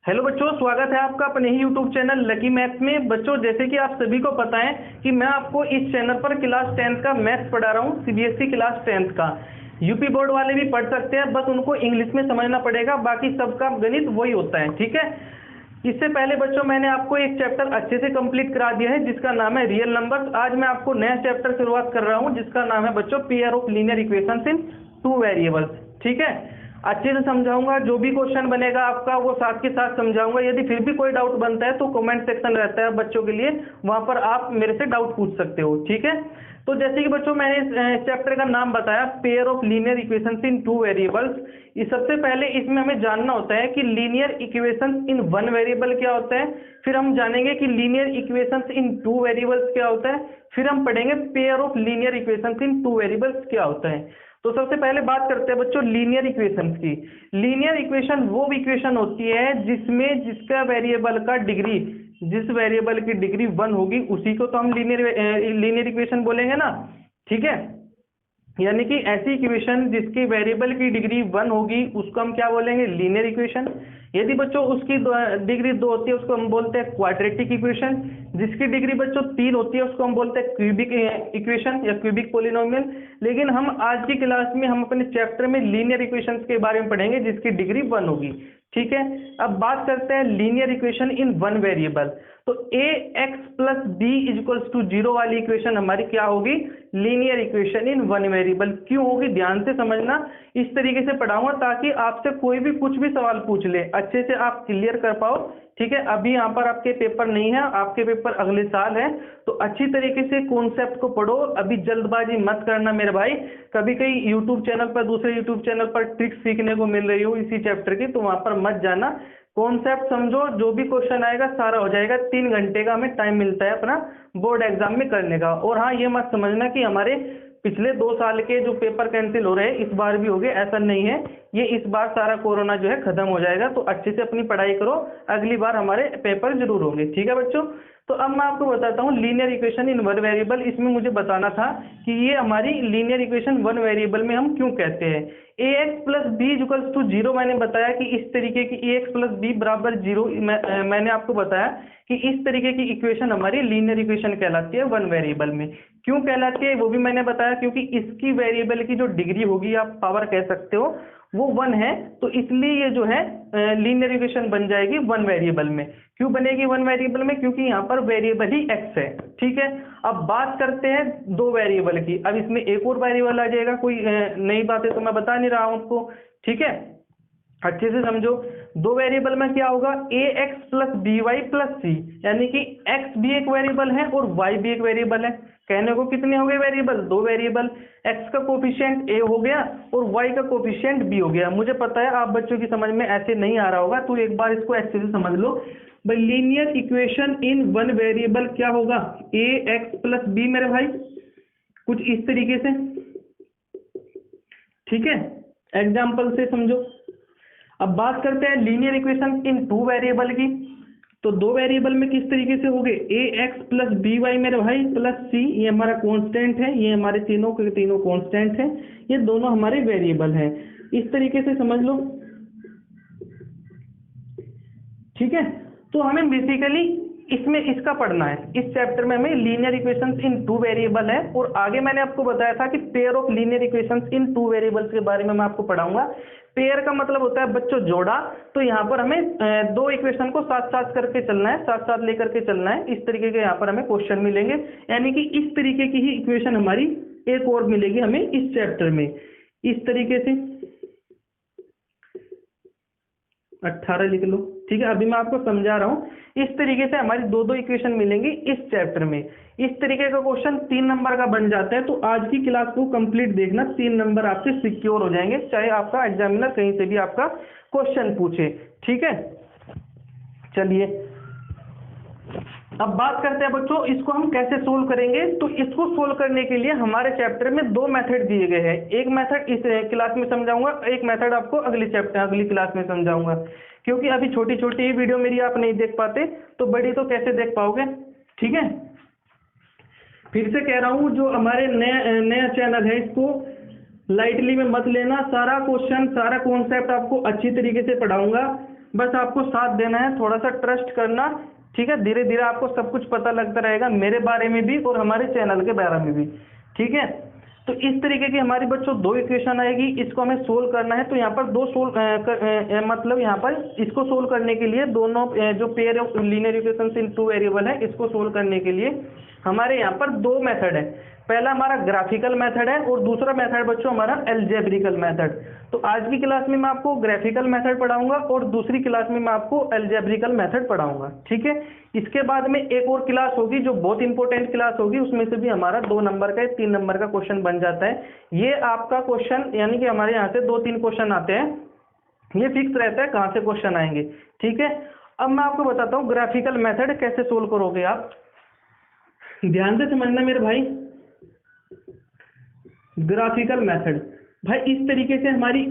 Hello बच्चों, स्वागत है आपका अपने ही यूट्यूब चैनल लकी मैथ्स में। बच्चों, जैसे कि आप सभी को पता है कि मैं आपको इस चैनल पर क्लास 10th का मैथ्स पढ़ा रहा हूँ, सीबीएसई क्लास 10th का। यूपी बोर्ड वाले भी पढ़ सकते हैं, बस उनको इंग्लिश में समझना पड़ेगा, बाकी सबका गणित वही होता है। ठीक है। इससे पहले बच्चों मैंने आपको एक चैप्टर अच्छे से कंप्लीट करा दिया है जिसका नाम है रियल नंबर्स। आज मैं आपको नया चैप्टर शुरुआत कर रहा हूँ जिसका नाम है बच्चों pair of linear equations in two variables. ठीक है, अच्छे से समझाऊंगा, जो भी क्वेश्चन बनेगा आपका वो साथ के साथ समझाऊंगा। यदि फिर भी कोई डाउट बनता है तो कमेंट सेक्शन रहता है बच्चों के लिए, वहां पर आप मेरे से डाउट पूछ सकते हो। ठीक है, तो जैसे कि बच्चों मैंने इस चैप्टर का नाम बताया pair of linear equations in two variables. इस सबसे पहले इसमें हमें जानना होता है कि लीनियर इक्वेशंस इन वन वेरिएबल क्या होता है, फिर हम जानेंगे कि लीनियर इक्वेशंस इन टू वेरिएबल्स क्या होता है, फिर हम पढ़ेंगे pair of linear equations in two variables क्या होता है। तो सबसे पहले बात करते हैं बच्चों लीनियर इक्वेशंस की। लीनियर इक्वेशन वो इक्वेशन होती है जिसमें जिसका वेरिएबल का डिग्री, जिस वेरिएबल की डिग्री 1 होगी उसी को तो हम लीनियर इक्वेशन बोलेंगे ना। ठीक है, यानी कि ऐसी इक्वेशन जिसकी वेरिएबल की डिग्री 1 होगी उसको हम क्या बोलेंगे, लीनियर इक्वेशन। यदि बच्चों उसकी डिग्री 2 होती है उसको हम बोलते हैं क्वाड्रेटिक इक्वेशन। जिसकी डिग्री बच्चों 3 होती है उसको हम बोलते हैं क्यूबिक इक्वेशन या क्यूबिक पोलिनोमियल। लेकिन हम आज की क्लास में हम अपने चैप्टर में लीनियर इक्वेशंस के बारे में पढ़ेंगे जिसकी डिग्री 1 होगी। ठीक है, अब बात करते हैं linear equation in one variable. तो A X plus B equals to 0 वाली इक्वेशन हमारी क्या होगी, linear equation in one variable. क्यों होगी, ध्यान से समझना, इस तरीके से पढ़ाऊंगा ताकि आपसे कोई भी कुछ भी सवाल पूछ ले अच्छे से आप क्लियर कर पाओ। ठीक है, अभी यहाँ पर आपके पेपर नहीं है, आपके पेपर अगले साल है, तो अच्छी तरीके से कॉन्सेप्ट को पढ़ो। अभी जल्दबाजी मत करना मेरे भाई, कभी कहीं यूट्यूब चैनल पर, दूसरे यूट्यूब चैनल पर ट्रिक्स सीखने को मिल रही हो इसी चैप्टर की, तो वहां पर मत जाना। कॉन्सेप्ट समझो, जो भी क्वेश्चन आएगा सारा हो जाएगा। 3 घंटे का हमें टाइम मिलता है अपना बोर्ड एग्जाम में करने का। और हाँ, ये मत समझना कि हमारे पिछले 2 साल के जो पेपर कैंसिल हो रहे हैं इस बार भी हो गए, ऐसा नहीं है। ये इस बार सारा कोरोना जो है खत्म हो जाएगा, तो अच्छे से अपनी पढ़ाई करो, अगली बार हमारे पेपर जरूर होंगे। ठीक है बच्चों, तो अब मैं आपको बताता हूँ linear equation in one variable. इसमें मुझे बताना था कि ये हमारी लीनियर इक्वेशन वन वेरिएबल में हम क्यों कहते हैं। A X plus B equals to 0 मैंने बताया कि इस तरीके की ए एक्स प्लस बी बराबर 0 मैंने आपको बताया कि इस तरीके की इक्वेशन हमारी लीनियर इक्वेशन कहलाती है वन वेरिएबल में। क्यों कहलाती है वो भी मैंने बताया, क्योंकि इसकी वेरिएबल की जो डिग्री होगी, आप पावर कह सकते हो, वो 1 है, तो इसलिए ये जो है लीनियर इक्वेशन बन जाएगी वन वेरिएबल में। क्यों बनेगी वन वेरिएबल में, क्योंकि यहाँ पर वेरिएबल ही एक्स है। ठीक है, अब बात करते हैं 2 वेरिएबल की। अब इसमें एक और वेरिएबल आ जाएगा, कोई नई बातें तो मैं बता नहीं रहा हूं आपको। ठीक है, अच्छे से समझो। 2 वेरिएबल में क्या होगा, A X plus B Y plus C, यानी कि एक्स भी एक वेरिएबल है और वाई भी एक वेरिएबल है। कहने को कितने हो गए वेरिएबल, 2 वेरिएबल। एक्स का कोफिशिएंट ए हो गया और वाई का कोफिशिएंट बी हो गया। मुझे पता है आप बच्चों की समझ में ऐसे नहीं आ रहा होगा, तो एक बार इसको अच्छे से समझ लो भाई। Linear equation in one variable क्या होगा, ए एक्स प्लस बी मेरे भाई, कुछ इस तरीके से। ठीक है, एग्जाम्पल से समझो। अब बात करते हैं लीनियर इक्वेशन इन 2 वेरिएबल की। तो 2 वेरिएबल में किस तरीके से हो गए, ए एक्स प्लस बी वाई मेरे भाई प्लस सी, ये हमारा कांस्टेंट है, ये हमारे तीनों के तीनों कांस्टेंट हैं, ये दोनों हमारे वेरिएबल हैं। इस तरीके से समझ लो। ठीक है, तो हमें बेसिकली इसमें इसका पढ़ना है, इस चैप्टर में हमें लीनियर इक्वेशंस इन 2 वेरिएबल है। और आगे मैंने आपको बताया था कि pair of linear equations in 2 variables के बारे में मैं आपको पढ़ाऊंगा। पेयर का मतलब होता है बच्चों जोड़ा, तो यहाँ पर हमें 2 इक्वेशन को साथ साथ करके चलना है, साथ साथ लेकर के चलना है। इस तरीके के यहाँ पर हमें क्वेश्चन मिलेंगे, यानी कि इस तरीके की ही इक्वेशन हमारी एक और मिलेगी हमें इस चैप्टर में, इस तरीके से। 18 लिख लो। ठीक है, अभी मैं आपको समझा रहा हूँ। इस तरीके से हमारी 2 इक्वेशन मिलेंगी इस चैप्टर में। इस तरीके का क्वेश्चन 3 नंबर का बन जाता है, तो आज की क्लास को कंप्लीट देखना, 3 नंबर आपसे सिक्योर हो जाएंगे, चाहे आपका एग्जामिनर कहीं से भी आपका क्वेश्चन पूछे। ठीक है, चलिए अब बात करते हैं बच्चों इसको हम कैसे सोल्व करेंगे। तो इसको सोल्व करने के लिए हमारे चैप्टर में 2 मेथड दिए गए हैं। एक मेथड इस क्लास में समझाऊंगा, एक मेथड आपको अगली क्लास में समझाऊंगा, क्योंकि अभी छोटी छोटी ही वीडियो मेरी आप नहीं देख पाते, तो बड़ी तो कैसे देख पाओगे। ठीक है, फिर से कह रहा हूं, जो हमारे नया चैनल है इसको लाइटली में मत लेना। सारा क्वेश्चन, सारा कॉन्सेप्ट आपको अच्छी तरीके से पढ़ाऊंगा। बस आपको साथ देना है, थोड़ा सा ट्रस्ट करना, ठीक है। धीरे धीरे आपको सब कुछ पता लगता रहेगा, मेरे बारे में भी और हमारे चैनल के बारे में भी, ठीक है। तो इस तरीके की हमारी बच्चों दो इक्वेशन आएगी, इसको हमें सोल्व करना है। तो यहाँ पर दो मतलब यहाँ पर इसको सोल्व करने के लिए दोनों जो pair of linear equation in two variable है, इसको सोल्व करने के लिए हमारे यहाँ पर दो मेथड है। पहला हमारा ग्राफिकल मेथड है और दूसरा मेथड बच्चों हमारा एल्जेब्रिकल मेथड। तो आज की क्लास में मैं आपको ग्राफिकल मेथड पढ़ाऊंगा और दूसरी क्लास में मैं आपको एल्जेब्रिकल मेथड पढ़ाऊंगा, ठीक है। इसके बाद में एक और क्लास होगी जो बहुत इंपॉर्टेंट क्लास होगी, उसमें से भी हमारा 2 नंबर का 3 नंबर का क्वेश्चन बन जाता है। ये आपका क्वेश्चन यानी कि हमारे यहाँ से 2-3 क्वेश्चन आते हैं, ये फिक्स रहता है कहाँ से क्वेश्चन आएंगे, ठीक है। अब मैं आपको बताता हूँ ग्राफिकल मेथड कैसे सोल्व करोगे आप, ध्यान से समझना मेरे भाई। ग्राफिकल मेथड भाई इस तरीके से हमारी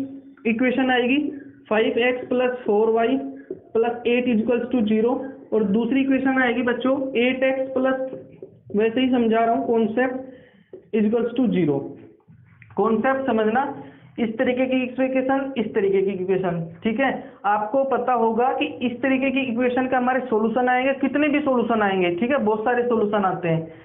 इक्वेशन आएगी 5x + 4y + 8 = 0, और दूसरी इक्वेशन आएगी बच्चों 8x + वैसे ही समझा रहा हूँ कॉन्सेप्ट = 0। कॉन्सेप्ट समझना, इस तरीके की इक्वेशन, इस तरीके की इक्वेशन, ठीक है। आपको पता होगा कि इस तरीके की इक्वेशन का हमारे सॉल्यूशन आएंगे, कितने भी सॉल्यूशन आएंगे, ठीक है, बहुत सारे सॉल्यूशन आते हैं।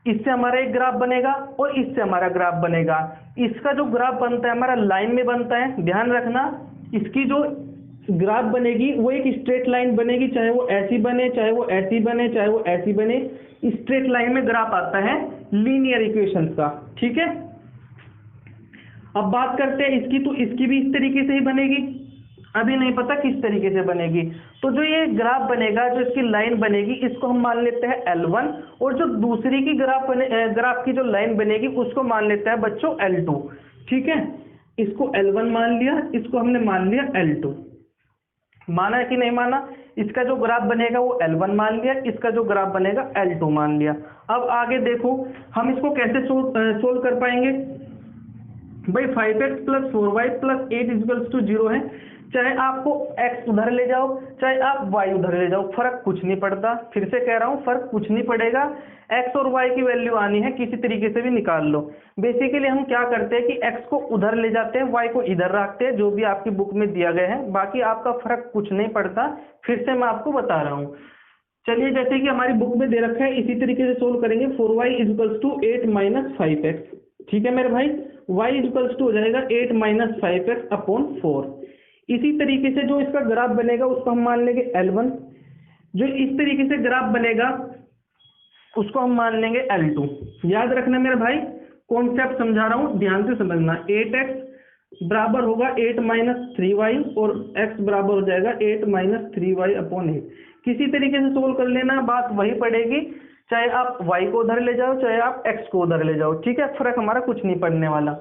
इससे हमारा एक ग्राफ बनेगा और इससे हमारा ग्राफ बनेगा। इसका जो ग्राफ बनता है हमारा लाइन में बनता है, ध्यान रखना। इसकी जो ग्राफ बनेगी वो एक स्ट्रेट लाइन बनेगी, चाहे वो ऐसी बने, चाहे वो ऐसी बने, चाहे वो ऐसी बने, स्ट्रेट लाइन में ग्राफ आता है लीनियर इक्वेशंस का, ठीक है। अब बात करते हैं इसकी, तो इसकी भी इस तरीके से ही बनेगी, अभी नहीं पता किस तरीके से बनेगी। तो जो ये ग्राफ बनेगा, जो इसकी लाइन बनेगी, इसको हम मान लेते हैं L1, और जो दूसरी की ग्राफ की जो लाइन बनेगी उसको मान लेते हैं बच्चों L2, ठीक है। इसको L1 मान लिया, इसको हमने मान लिया L2, माना कि नहीं माना। इसका जो ग्राफ बनेगा वो L1 मान लिया, इसका जो ग्राफ बनेगा L2 मान लिया। अब आगे देखो हम इसको कैसे सोल्व कर पाएंगे भाई। 5x + 4y + 8 = 0 है, चाहे आपको x उधर ले जाओ, चाहे आप y उधर ले जाओ, फर्क कुछ नहीं पड़ता। फिर से कह रहा हूँ फर्क कुछ नहीं पड़ेगा, x और y की वैल्यू आनी है, किसी तरीके से भी निकाल लो। बेसिकली हम क्या करते हैं कि x को उधर ले जाते हैं, y को इधर रखते हैं, जो भी आपकी बुक में दिया गया है, बाकी आपका फर्क कुछ नहीं पड़ता। फिर से मैं आपको बता रहा हूँ, चलिए जैसे कि हमारी बुक में दे रखा है इसी तरीके से सोल्व करेंगे। 4y = 8 - 5x, ठीक है मेरे भाई। y = हो जाएगा 8 - 5x/4। इसी तरीके से जो इसका ग्राफ बनेगा उसको हम मान लेंगे L1, जो इस तरीके से ग्राफ बनेगा उसको हम मान लेंगे L2। याद रखना मेरे भाई, कॉन्सेप्ट समझा रहा हूं, ध्यान से समझना। 8x बराबर होगा 8 - 3y और x बराबर हो जाएगा 8 - 3y/8। किसी तरीके से सोल्व कर लेना, बात वही पड़ेगी, चाहे आप y को उधर ले जाओ, चाहे आप x को उधर ले जाओ, ठीक है, फर्क हमारा कुछ नहीं पड़ने वाला।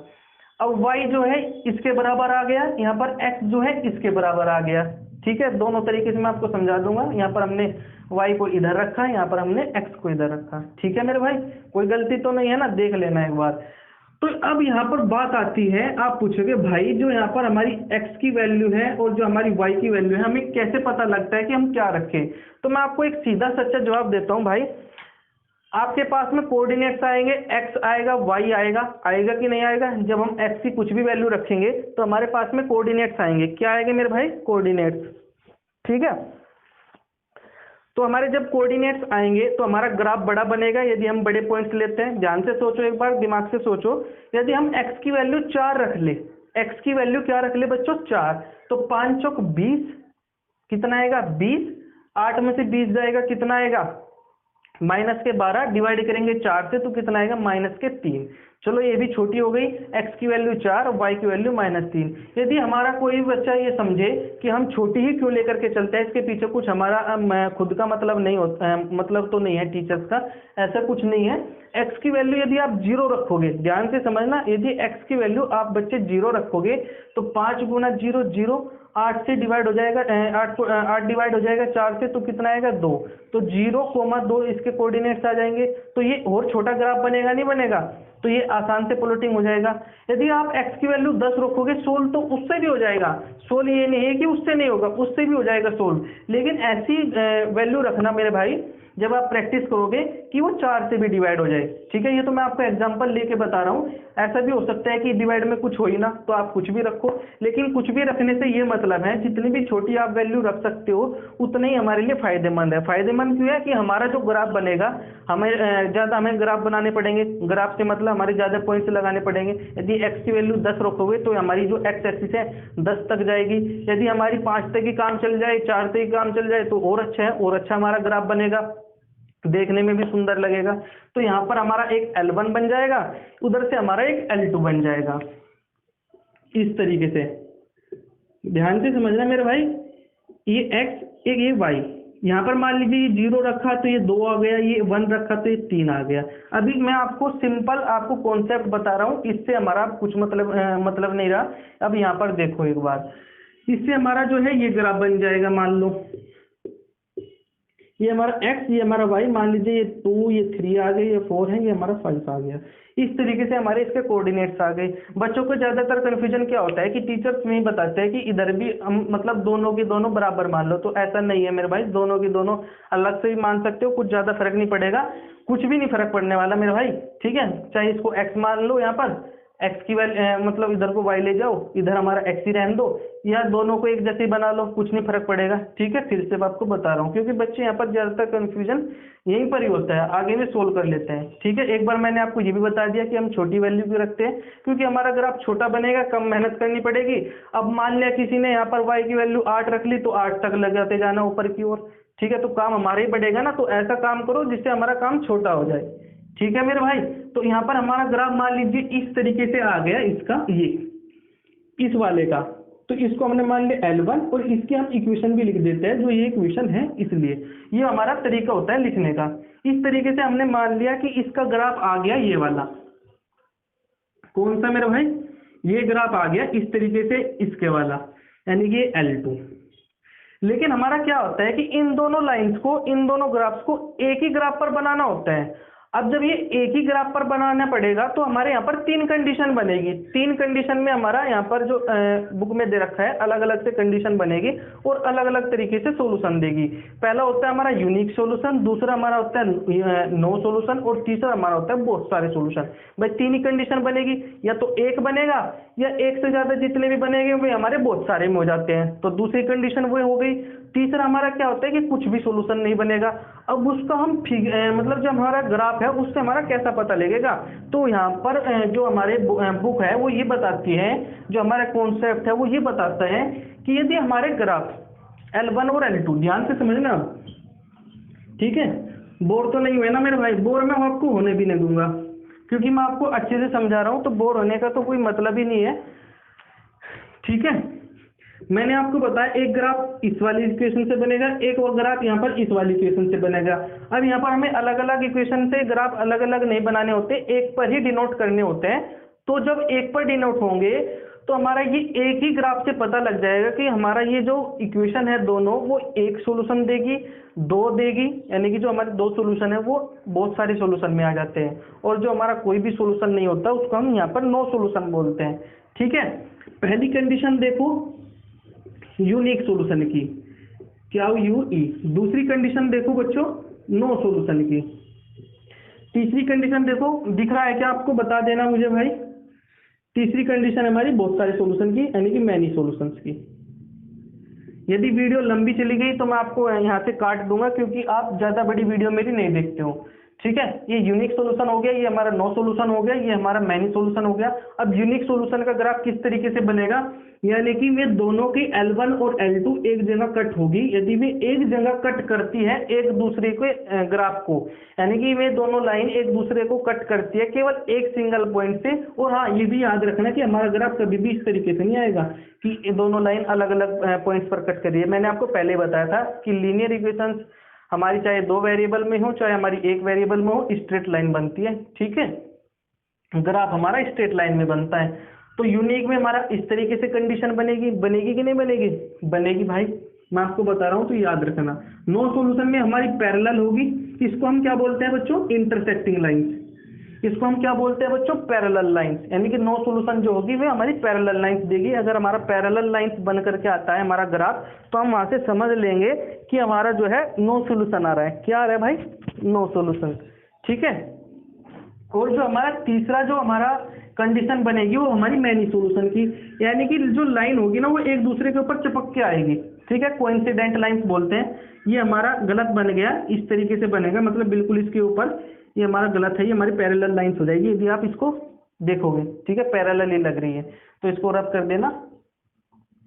अब y जो है इसके बराबर आ गया, यहाँ पर x जो है इसके बराबर आ गया, ठीक है। दोनों तरीके से मैं आपको समझा दूंगा। यहाँ पर हमने y को इधर रखा, यहाँ पर हमने x को इधर रखा, ठीक है मेरे भाई, कोई गलती तो नहीं है ना, देख लेना एक बार। तो अब यहाँ पर बात आती है, आप पूछोगे भाई जो यहाँ पर हमारी x की वैल्यू है और जो हमारी y की वैल्यू है, हमें कैसे पता लगता है कि हम क्या रखें। तो मैं आपको एक सीधा सच्चा जवाब देता हूँ भाई। आपके पास में कोऑर्डिनेट्स आएंगे, x आएगा, y आएगा, आएगा कि नहीं आएगा। जब हम x की कुछ भी वैल्यू रखेंगे तो हमारे पास में कोऑर्डिनेट्स आएंगे। क्या आएंगे मेरे भाई? कोऑर्डिनेट्स, ठीक है। तो हमारे जब कोऑर्डिनेट्स आएंगे तो हमारा ग्राफ बड़ा बनेगा यदि हम बड़े पॉइंट्स लेते हैं। ध्यान से सोचो, एक बार दिमाग से सोचो, यदि हम x की वैल्यू 4 रख ले, x की वैल्यू क्या रख ले बच्चों? 4, तो 5 चौक 20, कितना आएगा? 20। 8 में से 20 जाएगा, कितना आएगा? -12। डिवाइड करेंगे 4 से तो कितना आएगा? -3। चलो ये भी छोटी हो गई, x की वैल्यू 4 और y की वैल्यू -3। यदि हमारा कोई बच्चा ये समझे कि हम छोटी ही क्यों लेकर के चलते हैं, इसके पीछे कुछ हमारा खुद का मतलब नहीं होता, मतलब तो नहीं है टीचर्स का, ऐसा कुछ नहीं है। x की वैल्यू यदि आप 0 रखोगे, ध्यान से समझना, यदि x की वैल्यू आप बच्चे 0 रखोगे तो 5 × 0 0, 8 से डिवाइड हो जाएगा, 8 डिवाइड हो जाएगा 4 से तो कितना आएगा? 2। तो 0, 2 इसके कोऑर्डिनेट्स आ जाएंगे। तो ये और छोटा ग्राफ बनेगा, नहीं बनेगा? तो ये आसान से प्लॉटिंग हो जाएगा। यदि आप x की वैल्यू 10 रखोगे, सोल्व तो उससे भी हो जाएगा। सोल्व ये नहीं है कि उससे नहीं होगा, उससे भी हो जाएगा सोल्व। लेकिन ऐसी वैल्यू रखना मेरे भाई जब आप प्रैक्टिस करोगे कि वो 4 से भी डिवाइड हो जाए। ठीक है, ये तो मैं आपको एग्जांपल लेके बता रहा हूँ। ऐसा भी हो सकता है कि डिवाइड में कुछ हो ही ना, तो आप कुछ भी रखो, लेकिन कुछ भी रखने से ये मतलब है जितनी भी छोटी आप वैल्यू रख सकते हो उतने ही हमारे लिए फायदेमंद है। फायदेमंद क्यों है कि हमारा जो ग्राफ बनेगा, हमें ग्राफ बनाने पड़ेंगे। ग्राफ से मतलब हमारे ज्यादा पॉइंट्स लगाने पड़ेंगे। यदि एक्स की वैल्यू 10 रखोगे तो हमारी जो एक्स एक्सिस है 10 तक जाएगी। यदि हमारी 5 तक ही काम चल जाए, 4 तक ही काम चल जाए तो और अच्छा है, और अच्छा हमारा ग्राफ बनेगा, देखने में भी सुंदर लगेगा। तो यहाँ पर हमारा एक L1 बन जाएगा, उधर से हमारा एक L2 बन जाएगा, इस तरीके से। ध्यान से समझना मेरे भाई, ये x एक ये y, यहाँ पर मान लीजिए ये 0 रखा तो ये 2 आ गया, ये 1 रखा तो ये 3 आ गया। अभी मैं आपको सिंपल आपको कॉन्सेप्ट बता रहा हूँ, इससे हमारा कुछ मतलब नहीं रहा। अब यहाँ पर देखो एक बार, इससे हमारा जो है ये ग्राफ बन जाएगा। मान लो ये हमारा x, ये हमारा y, मान लीजिए ये 2, ये 3 आ गए, ये 4 है, ये हमारा 5 आ गया। इस तरीके से हमारे इसके कोऑर्डिनेट्स आ गए। बच्चों को ज्यादातर कंफ्यूजन क्या होता है कि टीचर्स में ही बताते हैं कि इधर भी हम मतलब दोनों की दोनों बराबर मान लो, तो ऐसा नहीं है मेरे भाई, दोनों की दोनों अलग से भी मान सकते हो, कुछ ज्यादा फर्क नहीं पड़ेगा, कुछ भी नहीं फर्क पड़ने वाला मेरे भाई। ठीक है, चाहे इसको x मान लो, यहाँ पर x की वैल्यू मतलब इधर को y ले जाओ, इधर हमारा x ही रहने दो, या दोनों को एक जैसे ही बना लो, कुछ नहीं फर्क पड़ेगा। ठीक है, फिर से मैं आपको बता रहा हूँ क्योंकि बच्चे यहाँ पर ज्यादातर कंफ्यूजन यहीं पर ही होता है, आगे में सोल्व कर लेते हैं। ठीक है, एक बार मैंने आपको ये भी बता दिया कि हम छोटी वैल्यू क्यों रखते हैं, क्योंकि हमारा ग्राफ छोटा बनेगा, कम मेहनत करनी पड़ेगी। अब मान लिया किसी ने यहाँ पर y की वैल्यू 8 रख ली, तो 8 तक लगाते जाना ऊपर की ओर। ठीक है, तो काम हमारा ही बढ़ेगा ना, तो ऐसा काम करो जिससे हमारा काम छोटा हो जाए। ठीक है मेरे भाई, तो यहाँ पर हमारा ग्राफ मान लीजिए इस तरीके से आ गया, इसका ये इस वाले का, तो इसको हमने मान लिया L1, और इसकी हम इक्वेशन भी लिख देते हैं, जो ये इक्वेशन है, इसलिए ये हमारा तरीका होता है लिखने का। इस तरीके से हमने मान लिया कि इसका ग्राफ आ गया ये वाला, कौन सा मेरे भाई, ये ग्राफ आ गया इस तरीके से, इसके वाला, यानी कि L2। लेकिन हमारा क्या होता है कि इन दोनों लाइंस को, इन दोनों ग्राफ्स को एक ही ग्राफ पर बनाना होता है। अब जब ये एक ही ग्राफ पर बनाना पड़ेगा तो हमारे यहाँ पर 3 कंडीशन बनेगी। 3 कंडीशन में हमारा यहाँ पर जो बुक में दे रखा है, अलग अलग से कंडीशन बनेगी और अलग अलग तरीके से सॉल्यूशन देगी। पहला होता है हमारा यूनिक सॉल्यूशन, दूसरा हमारा होता है नो सॉल्यूशन, और तीसरा हमारा होता है बहुत सारे सॉल्यूशन। भाई 3 ही कंडीशन बनेगी, या तो एक बनेगा, या एक से ज्यादा जितने भी बनेंगे वे हमारे बहुत सारे में हो जाते हैं, तो दूसरी कंडीशन वो हो गई। तीसरा हमारा क्या होता है कि कुछ भी सॉल्यूशन नहीं बनेगा। अब उसका हम मतलब जो हमारा ग्राफ है उससे हमारा कैसा पता लगेगा, तो यहाँ पर जो हमारे बुक है वो ये बताती है, जो हमारा कॉन्सेप्ट है वो ये बताता है कि यदि हमारे ग्राफ L1 और L2, ध्यान से समझना, ठीक है, बोर तो नहीं हुए ना मेरे भाई, बोर मैं आपको होने भी नहीं दूंगा, क्योंकि मैं आपको अच्छे से समझा रहा हूँ, तो बोर होने का तो कोई मतलब ही नहीं है। ठीक है, मैंने आपको बताया एक ग्राफ इस वाली इक्वेशन से बनेगा, एक और ग्राफ यहाँ पर इस वाली इक्वेशन से बनेगा। अब यहाँ पर हमें अलग अलग इक्वेशन से ग्राफ अलग अलग नहीं बनाने होते, एक पर ही डिनोट करने होते हैं। तो जब एक पर डिनोट होंगे तो हमारा ये एक ही ग्राफ से पता लग जाएगा कि हमारा ये जो इक्वेशन है दोनों, वो एक सोल्यूशन देगी, 2 देगी, यानी कि जो हमारे 2 सोल्यूशन है वो बहुत सारे सोल्यूशन में आ जाते हैं, और जो हमारा कोई भी सोल्यूशन नहीं होता उसको हम यहाँ पर नो सोल्यूशन बोलते हैं। ठीक है, पहली कंडीशन देखो यूनिक सॉल्यूशन की, क्या UE। दूसरी कंडीशन देखो बच्चों नो सॉल्यूशन की। तीसरी कंडीशन देखो, दिख रहा है क्या आपको, बता देना मुझे भाई। तीसरी कंडीशन हमारी बहुत सारे सॉल्यूशन की, यानी कि मैनी सॉल्यूशंस की। यदि वीडियो लंबी चली गई तो मैं आपको यहाँ से काट दूंगा, क्योंकि आप ज्यादा बड़ी वीडियो मेरी नहीं देखते हो। ठीक है, ये यूनिक सॉल्यूशन हो गया, ये हमारा नो सॉल्यूशन हो गया, ये हमारा मैनी सॉल्यूशन हो गया। अब यूनिक सॉल्यूशन का ग्राफ किस तरीके से बनेगा, यानी कि वे दोनों की L1 और L2 एक जगह कट होगी। यदि वे एक जगह कट करती है एक दूसरे के ग्राफ को, यानी कि वे दोनों लाइन एक दूसरे को कट करती है केवल एक सिंगल पॉइंट से। और हाँ, ये भी याद रखना कि हमारा ग्राफ कभी भी इस तरीके से नहीं आएगा कि ये दोनों लाइन अलग अलग पॉइंट्स पर कट कर रही है। मैंने आपको पहले बताया था कि लीनियर इक्वेशंस हमारी चाहे 2 वेरिएबल में हो चाहे हमारी 1 वेरिएबल में हो, स्ट्रेट लाइन बनती है। ठीक है, ग्राफ हमारा स्ट्रेट लाइन में बनता है। तो यूनिक में हमारा इस तरीके से कंडीशन बनेगी, बनेगी कि नहीं बनेगी, बनेगी भाई, मैं आपको बता रहा हूं तो याद रखना। नो सॉल्यूशन में हमारी पैरेलल होगी, इसको हम क्या बोलते हैं बच्चों, इंटरसेक्टिंग लाइंस। इसको हम क्या बोलते हैं बच्चों, पैरेलल लाइंस, यानी कि नो सॉल्यूशन जो होगी वे हमारी पैरेलल लाइंस देगी। अगर हमारा पैरेलल लाइंस बन करके आता है हमारा ग्राफ, तो हम वहां से समझ लेंगे कि हमारा जो है नो सोल्यूशन आ रहा है। क्या आ रहा है भाई? No solution. ठीक है। और जो हमारा तीसरा जो हमारा कंडीशन बनेगी वो हमारी मैनी सोल्यूशन की, यानी कि जो लाइन होगी ना वो एक दूसरे के ऊपर चिपक के आएगी। ठीक है, कोइंसिडेंट लाइंस बोलते हैं। ये हमारा गलत बन गया, इस तरीके से बनेगा, मतलब बिल्कुल इसके ऊपर, ये हमारा गलत है, ये हमारी पैरेलल लाइंस हो जाएगी यदि आप इसको देखोगे। ठीक है, पैरेलल ही लग रही है, तो इसको रब कर देना।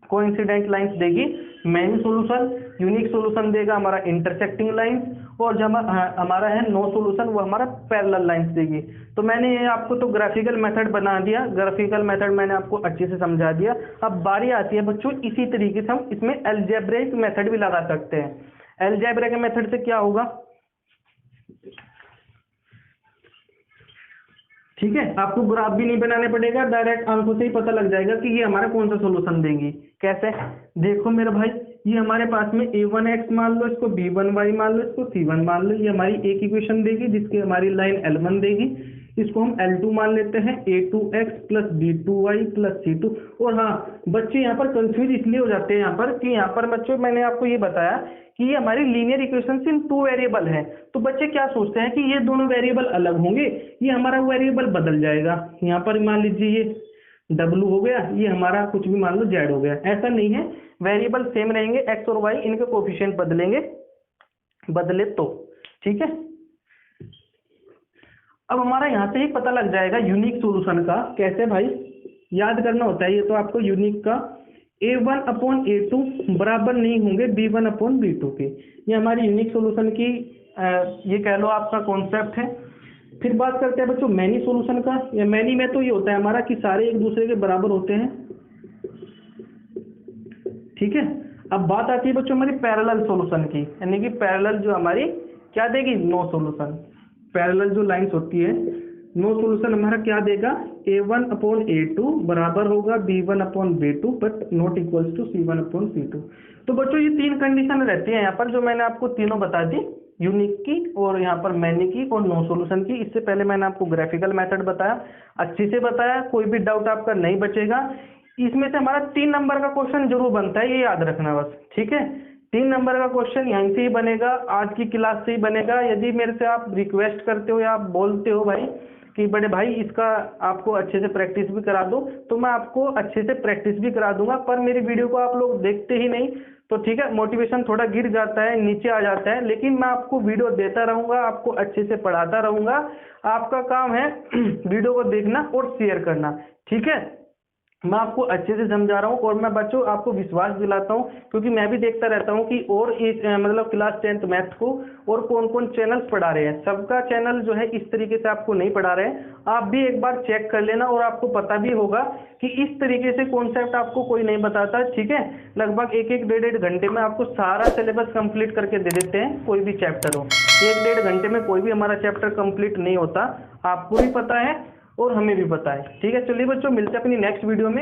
कोइंसिडेंट लाइंस देगी मैनी सॉल्यूशन, यूनिक सॉल्यूशन देगा हमारा इंटरसेक्टिंग लाइंस, और जब हमारा है नो सॉल्यूशन वो हमारा पैरेलल लाइंस देगी। तो मैंने ये आपको तो ग्राफिकल मेथड बना दिया, ग्राफिकल मेथड मैंने आपको अच्छे से समझा दिया। अब बारी आती है बच्चों, इसी तरीके से हम इसमें अलजेब्रिक मेथड भी लगा सकते हैं। अलजेब्रिक मेथड से क्या होगा? ठीक है, आपको ग्राफ भी नहीं बनाने पड़ेगा, डायरेक्ट आंखों से ही पता लग जाएगा कि ये हमारा कौन सा सॉल्यूशन देंगी। कैसे? देखो मेरे भाई, ये हमारे पास में a1x मान लो, इसको b1y मान लो, इसको c1 मान लो, ये हमारी एक इक्वेशन देगी जिसकी हमारी लाइन L1 देगी। इसको हम L2 मान लेते हैं, a2x plus b2y plus c2। और हाँ बच्चे यहाँ पर कंफ्यूज इसलिए हो जाते हैं यहाँ पर कि यहाँ पर बच्चों मैंने आपको ये बताया कि ये हमारी लीनियर इक्वेशन इन 2 वेरिएबल है। तो बच्चे क्या सोचते हैं कि ये दोनों वेरिएबल अलग होंगे, ये हमारा वेरिएबल बदल जाएगा। यहाँ पर मान लीजिए ये W हो गया, ये हमारा कुछ भी मान लो Z हो गया। ऐसा नहीं है, वेरिएबल सेम रहेंगे, x और y, इनके कोफिशिएंट बदलेंगे, बदले तो। ठीक है, अब हमारा यहाँ से ही पता लग जाएगा यूनिक सॉल्यूशन का। कैसे भाई? याद करना होता है ये तो आपको, यूनिक का a1/a2 बराबर नहीं होंगे b1/b2 के। ये हमारी यूनिक सॉल्यूशन की ये कह लो आपका कॉन्सेप्ट है। फिर बात करते हैं बच्चों मैनी सॉल्यूशन का। या मैनी में तो ये होता है हमारा कि सारे एक दूसरे के बराबर होते हैं। ठीक है, अब बात आती है बच्चों हमारी पैरेलल सॉल्यूशन की, यानी कि पैरेलल जो हमारी क्या देगी? No solution. पैरेलल जो लाइंस होती है, नो सॉल्यूशन हमारा क्या देगा? a1/a2 बराबर होगा b1/b2 but not equals to c1/c2। तो बच्चों ये 3 कंडीशन रहती है यहाँ पर, जो मैंने आपको तीनों बता दी, यूनिक की और यहाँ पर मैनी की और नो सॉल्यूशन की। इससे पहले मैंने आपको ग्राफिकल मेथड बताया, अच्छे से बताया, कोई भी डाउट आपका नहीं बचेगा। इसमें से हमारा 3 नंबर का क्वेश्चन जरूर बनता है, ये याद रखना बस। ठीक है, 3 नंबर का क्वेश्चन यहीं से ही बनेगा, आज की क्लास से ही बनेगा। यदि मेरे से आप रिक्वेस्ट करते हो या आप बोलते हो भाई कि बड़े भाई इसका आपको अच्छे से प्रैक्टिस भी करा दो, तो मैं आपको अच्छे से प्रैक्टिस भी करा दूंगा। पर मेरी वीडियो को आप लोग देखते ही नहीं, तो ठीक है, मोटिवेशन थोड़ा गिर जाता है, नीचे आ जाता है। लेकिन मैं आपको वीडियो देता रहूंगा, आपको अच्छे से पढ़ाता रहूंगा। आपका काम है वीडियो को देखना और शेयर करना। ठीक है, मैं आपको अच्छे से समझा रहा हूँ और मैं बच्चों आपको विश्वास दिलाता हूँ, क्योंकि मैं भी देखता रहता हूँ कि और इस मतलब क्लास 10th मैथ्स को और कौन कौन चैनल्स पढ़ा रहे हैं। सबका चैनल जो है इस तरीके से आपको नहीं पढ़ा रहे हैं। आप भी एक बार चेक कर लेना और आपको पता भी होगा कि इस तरीके से कॉन्सेप्ट आपको कोई नहीं बताता। ठीक है, लगभग 1-1, 1.5 घंटे में आपको सारा सिलेबस कंप्लीट करके दे देते हैं, कोई भी चैप्टर हो। 1-1.5 घंटे में कोई भी हमारा चैप्टर कंप्लीट नहीं होता, आपको भी पता है और हमें भी पता है। ठीक है, चलिए बच्चों मिलते हैं अपनी नेक्स्ट वीडियो में।